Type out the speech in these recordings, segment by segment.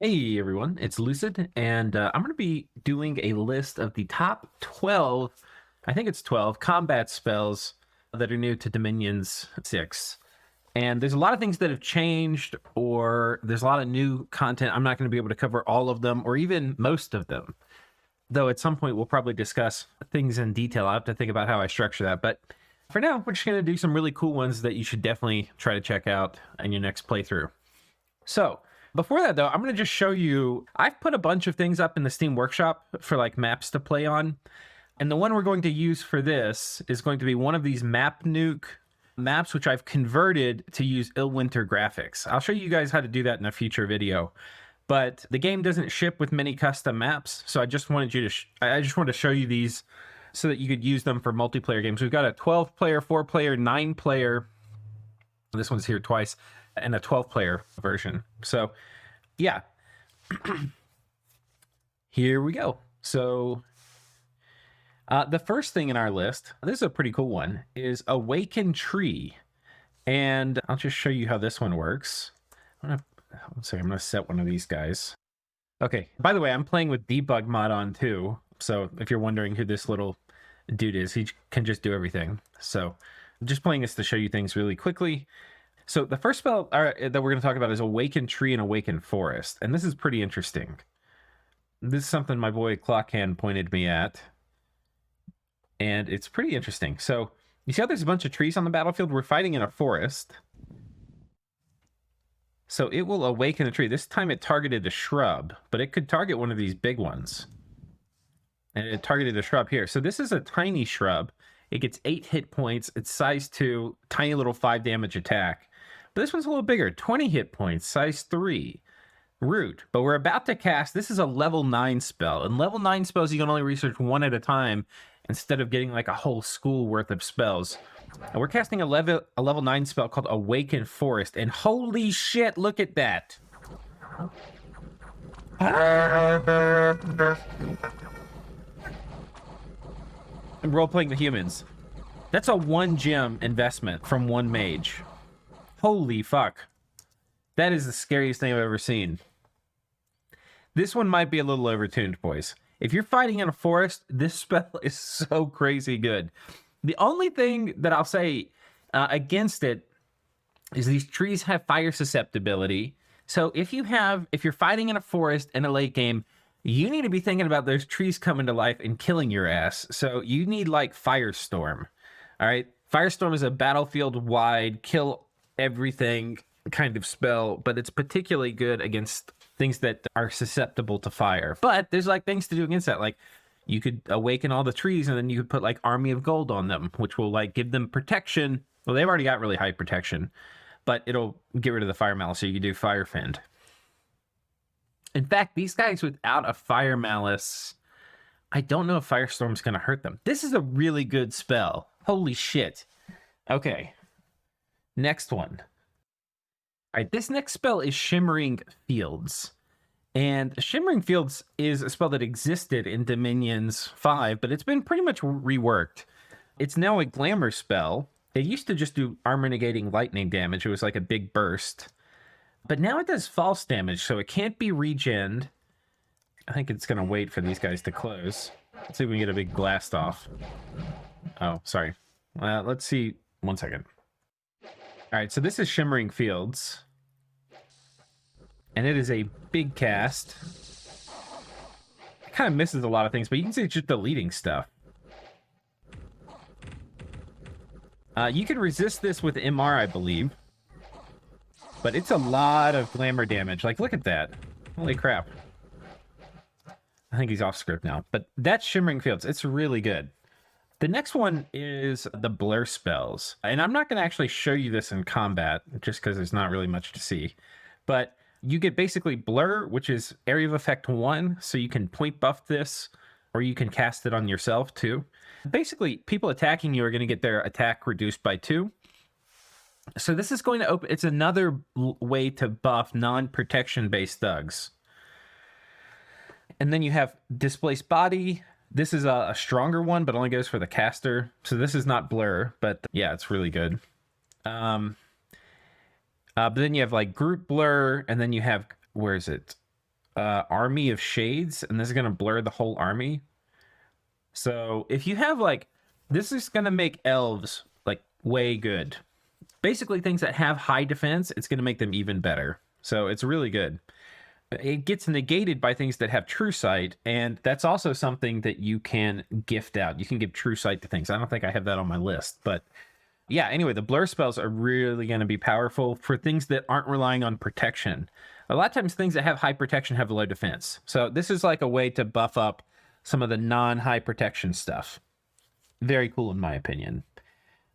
Hey everyone, it's Lucid, and I'm going to be doing a list of the top 12, I think it's 12, combat spells that are new to Dominion's 6. And there's a lot of things that have changed, or there's a lot of new content. I'm not going to be able to cover all of them, or even most of them. Though at some point we'll probably discuss things in detail. I have to think about how I structure that. But for now, we're just going to do some really cool ones that you should definitely try to check out in your next playthrough. So, before that, though, I'm going to just show you. I've put a bunch of things up in the Steam Workshop for like maps to play on. And the one we're going to use for this is going to be one of these map nuke maps, which I've converted to use Illwinter graphics. I'll show you guys how to do that in a future video. But the game doesn't ship with many custom maps, so I just wanted you to I just wanted to show you these so that you could use them for multiplayer games. We've got a 12-player, 4-player, 9-player. This one's here twice, and a 12-player version. So, yeah. Here we go. So, the first thing in our list, this is a pretty cool one, is Awaken Tree. And I'll just show you how this one works. One second, I'm going to set one of these guys. Okay, by the way, I'm playing with debug mod on too. So if you're wondering who this little dude is, he can just do everything. So I'm just playing this to show you things really quickly. So the first spell that we're going to talk about is Awaken Tree and Awaken Forest. And this is pretty interesting. This is something my boy Clockhand pointed me at. And it's pretty interesting. So you see how there's a bunch of trees on the battlefield? We're fighting in a forest. So it will awaken a tree. This time it targeted a shrub, but it could target one of these big ones. And it targeted a shrub here. So this is a tiny shrub. It gets 8 hit points. It's size 2, tiny little 5 damage attack. But this one's a little bigger, 20 hit points, size 3. Root. But we're about to cast, this is a level 9 spell. And level 9 spells, you can only research one at a time instead of getting like a whole school worth of spells. And we're casting a level 9 spell called Awaken Forest. And holy shit, look at that. I'm role-playing the humans. That's a 1 gem investment from 1 mage. Holy fuck. That is the scariest thing I've ever seen. This one might be a little overtuned, boys. If you're fighting in a forest, this spell is so crazy good. The only thing that I'll say against it is these trees have fire susceptibility. So if you're fighting in a forest in a late game, you need to be thinking about those trees coming to life and killing your ass. So you need like Firestorm. All right. Firestorm is a battlefield-wide kill everything kind of spell, but it's particularly good against things that are susceptible to fire. But there's like things to do against that. Like you could awaken all the trees and then you could put like Army of Gold on them, which will like give them protection. Well, they've already got really high protection, but it'll get rid of the Fire Malice, so you can do Fire Fend. In fact, these guys without a Fire Malice, I don't know if Firestorm's going to hurt them. This is a really good spell. Holy shit. Okay. Next one. All right, this next spell is Shimmering Fields. And Shimmering Fields is a spell that existed in Dominion's 5, but it's been pretty much reworked. It's now a glamour spell. It used to just do armor-negating lightning damage. It was like a big burst. But now it does false damage, so it can't be regened. I think it's going to wait for these guys to close. Let's see if we can get a big blast off. Oh, sorry. Let's see. 1 second. All right, so this is Shimmering Fields. And it is a big cast. It kind of misses a lot of things, but you can see it's just deleting stuff. You can resist this with MR, I believe. But it's a lot of glamour damage. Like, look at that. Holy crap. I think he's off script now. But that's Shimmering Fields. It's really good. The next one is the Blur spells. And I'm not going to actually show you this in combat, just because there's not really much to see. But you get basically Blur, which is Area of Effect 1, so you can point buff this, or you can cast it on yourself too. Basically, people attacking you are going to get their attack reduced by 2. So this is going to open, it's another way to buff non-protection based thugs. And then you have Displaced Body. This is a stronger one, but only goes for the caster. So this is not Blur, but yeah, it's really good. But then you have like Group Blur, and then you have, where is it? army of shades, and this is going to blur the whole army. So if you have like, this is going to make elves like way good. Basically things that have high defense, it's going to make them even better. So it's really good. It gets negated by things that have true sight, and that's also something that you can gift out. You can give true sight to things. I don't think I have that on my list, but yeah, anyway, the blur spells are really going to be powerful for things that aren't relying on protection. A lot of times things that have high protection have low defense. So this is like a way to buff up some of the non-high protection stuff. Very cool in my opinion.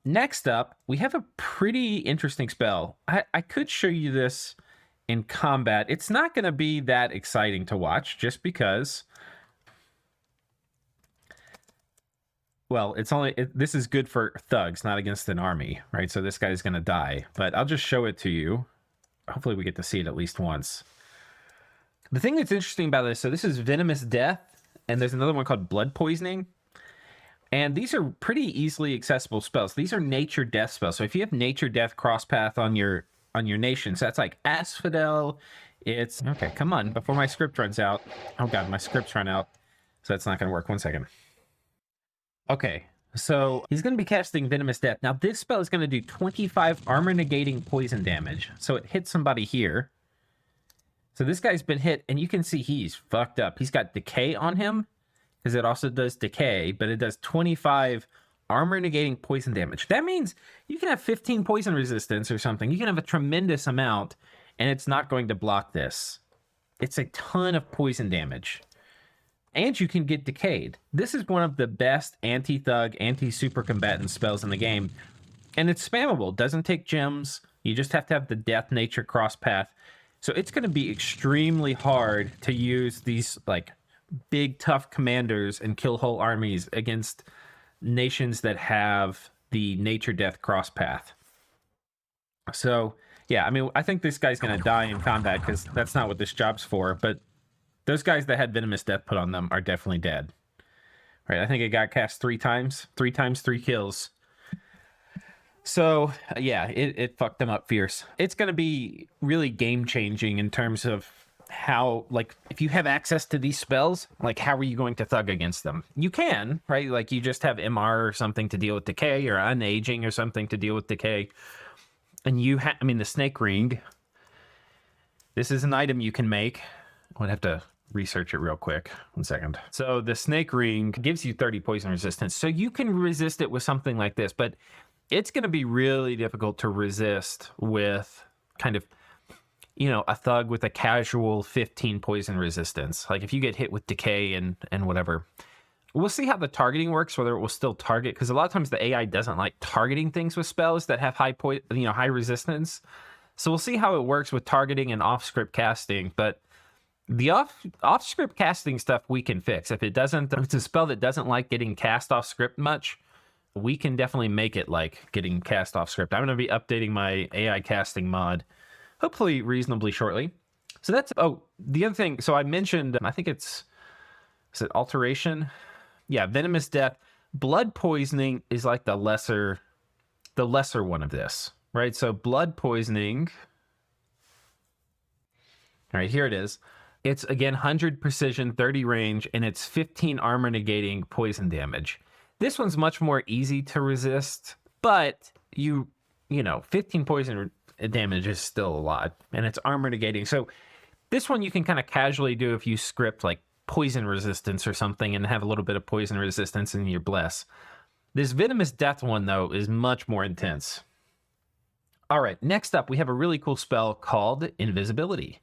Next up, we have a pretty interesting spell. I could show you this in combat. It's not going to be that exciting to watch just because, well, this is good for thugs, not against an army, right? So this guy's going to die, but I'll just show it to you. Hopefully we get to see it at least once. The thing that's interesting about this, so this is Venomous Death, and there's another one called Blood Poisoning. And these are pretty easily accessible spells. These are nature death spells. So if you have nature death crosspath on your nation, so that's like Asphodel. It's okay. Come on, before my script runs out. Oh god, my script's run out, so that's not going to work. 1 second. Okay, so he's going to be casting Venomous Death. Now this spell is going to do 25 armor negating poison damage. So it hits somebody here. So this guy's been hit, and you can see he's fucked up. He's got decay on him, because it also does decay, but it does 25 armor negating poison damage. That means you can have 15 poison resistance or something. You can have a tremendous amount, and it's not going to block this. It's a ton of poison damage. And you can get decayed. This is one of the best anti-thug, anti-super combatant spells in the game. And it's spammable. Doesn't take gems. You just have to have the death nature cross path. So it's going to be extremely hard to use these like big tough commanders and kill whole armies against nations that have the nature death cross path. So yeah, I mean, I think this guy's going to die in combat because that's not what this job's for, but those guys that had Venomous Death put on them are definitely dead. Right, I think it got cast 3 times. 3 times, 3 kills. So yeah, it fucked them up fierce. It's going to be really game-changing in terms of how, like, if you have access to these spells, like, how are you going to thug against them? You can, right? Like, you just have MR or something to deal with decay, or unaging or something to deal with decay. And you have, I mean, the snake ring, this is an item you can make. I would have to research it real quick. 1 second. So the snake ring gives you 30 poison resistance. So you can resist it with something like this, but it's going to be really difficult to resist with kind of, you know, a thug with a casual 15 poison resistance. Like if you get hit with decay and whatever. We'll see how the targeting works, whether it will still target, because a lot of times the AI doesn't like targeting things with spells that have high resistance. So we'll see how it works with targeting and off-script casting, but the off-script casting stuff we can fix. If it's a spell that doesn't like getting cast off-script much, we can definitely make it like getting cast off-script. I'm going to be updating my AI casting mod, hopefully reasonably shortly. So that's, oh, the other thing, so I mentioned, I think is it Alteration? Yeah, Venomous Death. Blood Poisoning is like the lesser one of this, right? So Blood Poisoning, all right, here it is. It's, again, 100 precision, 30 range, and it's 15 armor negating poison damage. This one's much more easy to resist, but you know, 15 poison damage is still a lot, and it's armor negating. So this one you can kind of casually do if you script like poison resistance or something and have a little bit of poison resistance in your bless. This Venomous Death one, though, is much more intense. All right, next up, we have a really cool spell called Invisibility.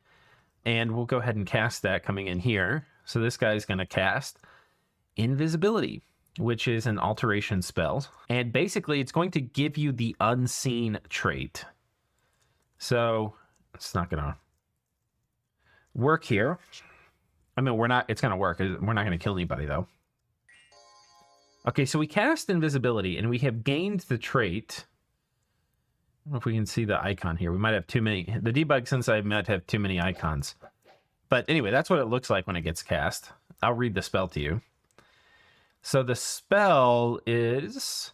And we'll go ahead and cast that coming in here. So this guy's going to cast Invisibility, which is an alteration spell. And basically, it's going to give you the unseen trait. So it's not going to work here. I mean, it's going to work. We're not going to kill anybody, though. Okay, so we cast Invisibility, and we have gained the trait. I don't know if we can see the icon here. We might have too many. The debug sensei might have too many icons. But anyway, that's what it looks like when it gets cast. I'll read the spell to you. So the spell is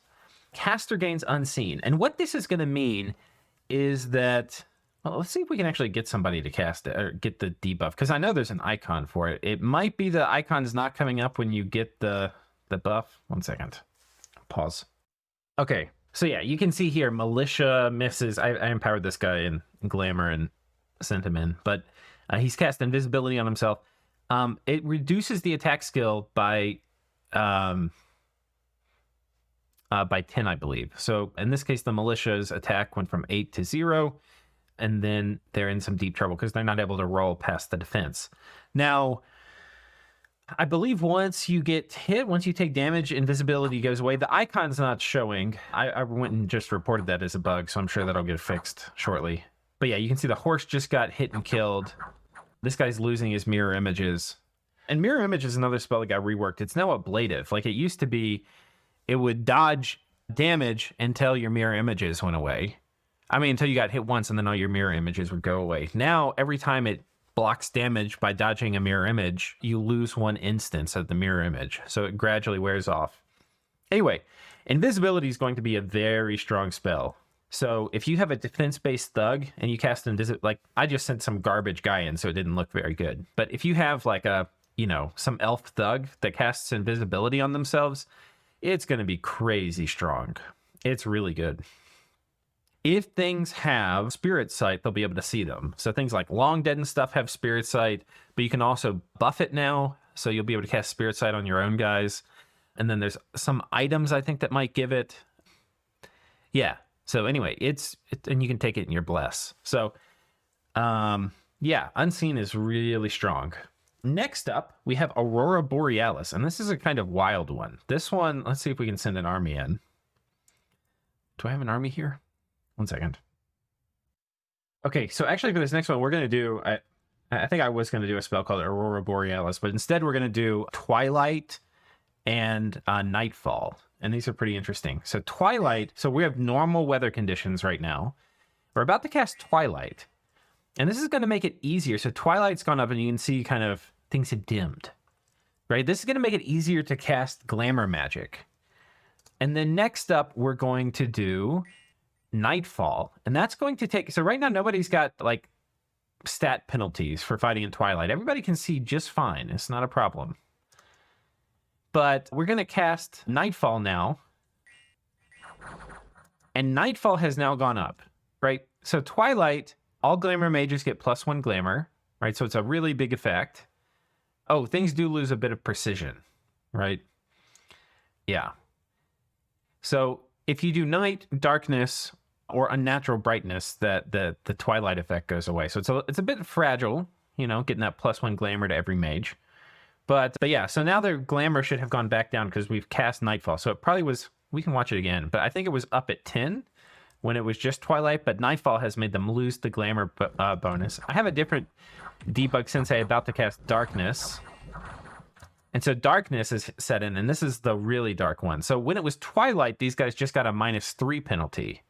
Caster gains Unseen. And what this is going to mean is that Well, let's see if we can actually get somebody to cast it or get the debuff, because I know there's an icon for it. It might be the icon's not coming up when you get the buff. 1 second. Pause. Okay, so yeah, you can see here, Militia misses. I empowered this guy in Glamour and sent him in, but he's cast Invisibility on himself. It reduces the attack skill by 10, I believe. So in this case, the Militia's attack went from 8 to 0, and then they're in some deep trouble because they're not able to roll past the defense. Now, I believe once you get hit, once you take damage, invisibility goes away. The icon's not showing. I went and just reported that as a bug, so I'm sure that'll get fixed shortly. But yeah, you can see the horse just got hit and killed. This guy's losing his mirror images. And mirror image is another spell that got reworked. It's now ablative. Like it used to be, it would dodge damage until your mirror images went away. I mean, until you got hit once and then all your mirror images would go away. Now, every time it blocks damage by dodging a mirror image, you lose one instance of the mirror image. So it gradually wears off. Anyway, invisibility is going to be a very strong spell. So if you have a defense-based thug and you cast invisibility, like I just sent some garbage guy in, so it didn't look very good. But if you have like a, you know, some elf thug that casts invisibility on themselves, it's going to be crazy strong. It's really good. If things have Spirit Sight, they'll be able to see them. So things like Long Dead and stuff have Spirit Sight, but you can also buff it now. So you'll be able to cast Spirit Sight on your own guys. And then there's some items I think that might give it. Yeah. So anyway, and you can take it in your Bless. So yeah, Unseen is really strong. Next up, we have Aurora Borealis, and this is a kind of wild one. This one, let's see if we can send an army in. Do I have an army here? 1 second. Okay, so actually for this next one, we're going to do, I think I was going to do a spell called Aurora Borealis, but instead we're going to do Twilight and Nightfall, and these are pretty interesting. So Twilight, so we have normal weather conditions right now. We're about to cast Twilight, and this is going to make it easier. So Twilight's gone up, and you can see kind of things have dimmed, right? This is going to make it easier to cast Glamour magic. And then next up, we're going to do Nightfall, and that's going to take, so right now nobody's got like stat penalties for fighting in Twilight. Everybody can see just fine. It's not a problem. But we're going to cast Nightfall now, and Nightfall has now gone up, right? So Twilight, all Glamour mages get +1 Glamour, right? So it's a really big effect. Oh, things do lose a bit of precision, right? Yeah. So if you do Night, Darkness, or Unnatural Brightness, that the Twilight effect goes away. So it's a bit fragile, you know, getting that +1 Glamour to every mage. But yeah, so now their Glamour should have gone back down because we've cast Nightfall. So it probably was, we can watch it again, but I think it was up at 10 when it was just Twilight, but Nightfall has made them lose the Glamour bonus. I have a different debug sensei about to cast Darkness. And so Darkness is set in, and this is the really dark one. So when it was Twilight, these guys just got a -3 penalty.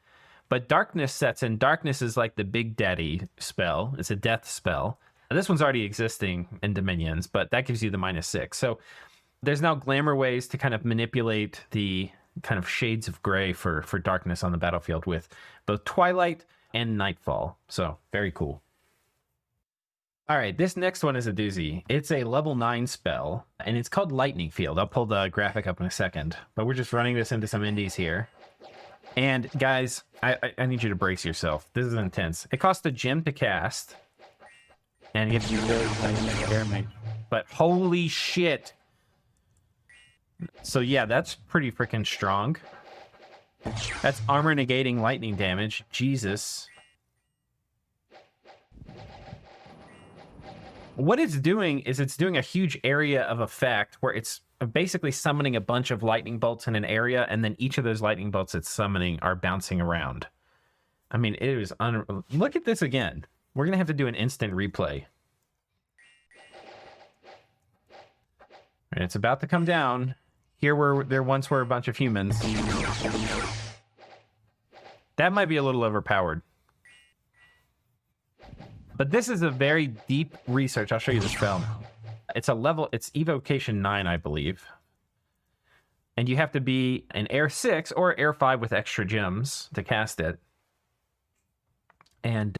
But Darkness sets in. Darkness is like the Big Daddy spell. It's a death spell. And this one's already existing in Dominions, but that gives you the -6. So there's now Glamour ways to kind of manipulate the kind of shades of gray for Darkness on the battlefield with both Twilight and Nightfall. So very cool. All right, this next one is a doozy. It's a level 9 spell, and it's called Lightning Field. I'll pull the graphic up in a second, but we're just running this into some indies here. And guys, I need you to brace yourself. This is intense. It costs a gem to cast, and you have to really, but holy shit. So yeah, that's pretty freaking strong. That's armor negating lightning damage. Jesus. What it's doing is it's doing a huge area of effect where it's basically summoning a bunch of lightning bolts in an area, and then each of those lightning bolts it's summoning are bouncing around. I mean, it is look at this again. We're gonna have to do an instant replay. And it's about to come down. Here where there once were a bunch of humans. That might be a little overpowered. But this is a very deep research. I'll show you the spell. It's a level, it's evocation 9, I believe. And you have to be an air 6 or air 5 with extra gems to cast it. And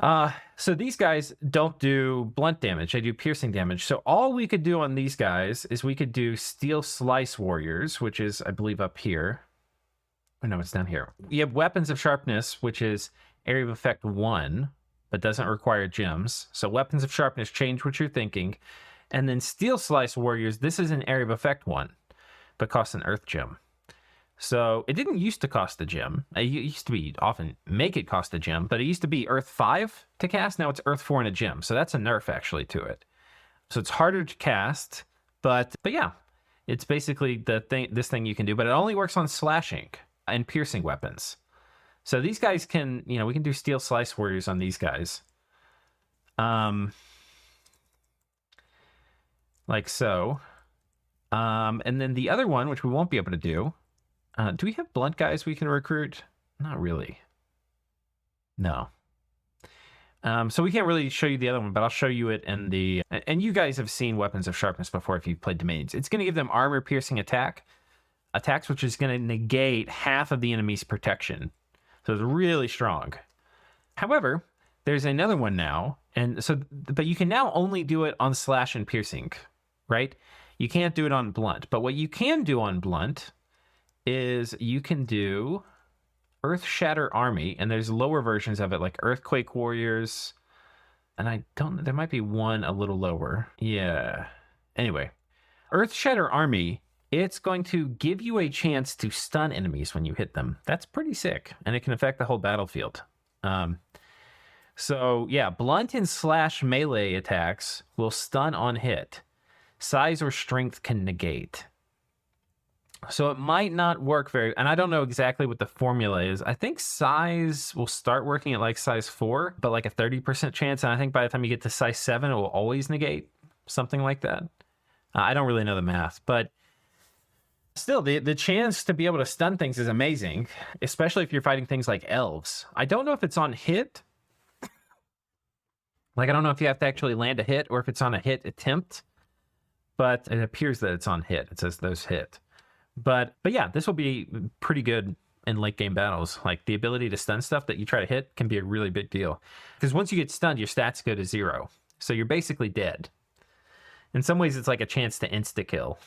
So these guys don't do blunt damage, they do piercing damage. So all we could do on these guys is we could do Steel Slice Warriors, which is, I believe, up here. Oh, no, it's down here. You have Weapons of Sharpness, which is area of effect 1, but doesn't require gems. So Weapons of Sharpness, change what you're thinking. And then Steel Slice Warriors, this is an area of effect 1, but costs an Earth Gem. So it didn't used to cost a gem. It used to be often make it cost a gem, but it used to be Earth 5 to cast. Now it's Earth 4 and a gem. So that's a nerf actually to it. So it's harder to cast, but yeah, it's basically this thing you can do, but it only works on slashing and piercing weapons. So these guys can, we can do Steel Slice Warriors on these guys. Like so. And then the other one, which we won't be able to do, do we have blunt guys we can recruit? Not really. No. So we can't really show you the other one, but I'll show you it in the... And you guys have seen Weapons of Sharpness before if you've played Dominions. It's going to give them armor-piercing attacks, which is going to negate half of the enemy's protection. So it's really strong. However, there's another one now, but you can now only do it on slash and piercing, right? You can't do it on blunt. But what you can do on blunt is you can do Earth Shatter Army, and there's lower versions of it like Earthquake Warriors, and there might be one a little lower. Yeah. Anyway, Earth Shatter Army, it's going to give you a chance to stun enemies when you hit them. That's pretty sick, and it can affect the whole battlefield. So yeah, blunt and slash melee attacks will stun on hit. Size or strength can negate. So it might not work and I don't know exactly what the formula is. I think size will start working at like size 4, but like a 30% chance. And I think by the time you get to size 7, it will always negate, something like that. I don't really know the math, but still, the chance to be able to stun things is amazing, especially if you're fighting things like elves. I don't know if it's on hit. Like, I don't know if you have to actually land a hit or if it's on a hit attempt, but it appears that it's on hit. It says those hit. But yeah, this will be pretty good in late game battles. Like, the ability to stun stuff that you try to hit can be a really big deal. Because once you get stunned, your stats go to 0. So you're basically dead. In some ways, it's like a chance to insta-kill.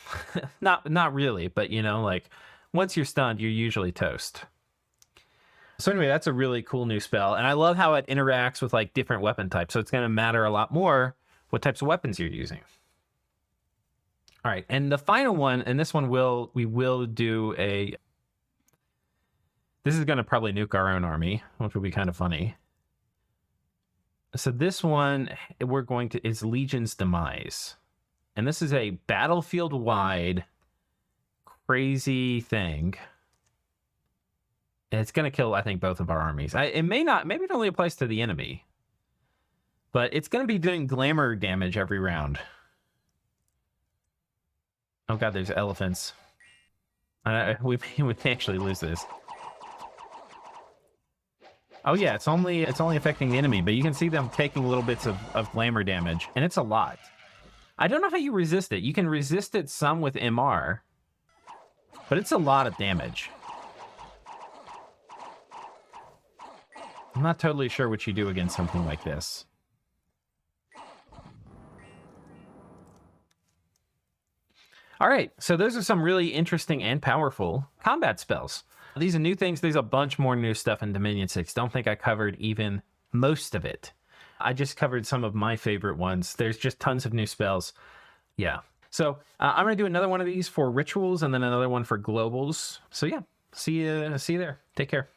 Not really, but like, once you're stunned, you're usually toast. So anyway, that's a really cool new spell. And I love how it interacts with like different weapon types. So it's going to matter a lot more what types of weapons you're using. All right, and the final one, and this one we will do this is going to probably nuke our own army, which will be kind of funny. So this one is Legion's Demise. And this is a battlefield-wide crazy thing. And it's going to kill, I think, both of our armies. Maybe it only applies to the enemy. But it's going to be doing glamour damage every round. Oh god, there's elephants. We may actually lose this. Oh yeah, it's only affecting the enemy, but you can see them taking little bits of glamour damage, and it's a lot. I don't know how you resist it. You can resist it some with MR, but it's a lot of damage. I'm not totally sure what you do against something like this. All right, so those are some really interesting and powerful combat spells. These are new things. There's a bunch more new stuff in Dominion 6. Don't think I covered even most of it. I just covered some of my favorite ones. There's just tons of new spells. Yeah. So I'm going to do another one of these for rituals and then another one for globals. So yeah, see you there. Take care.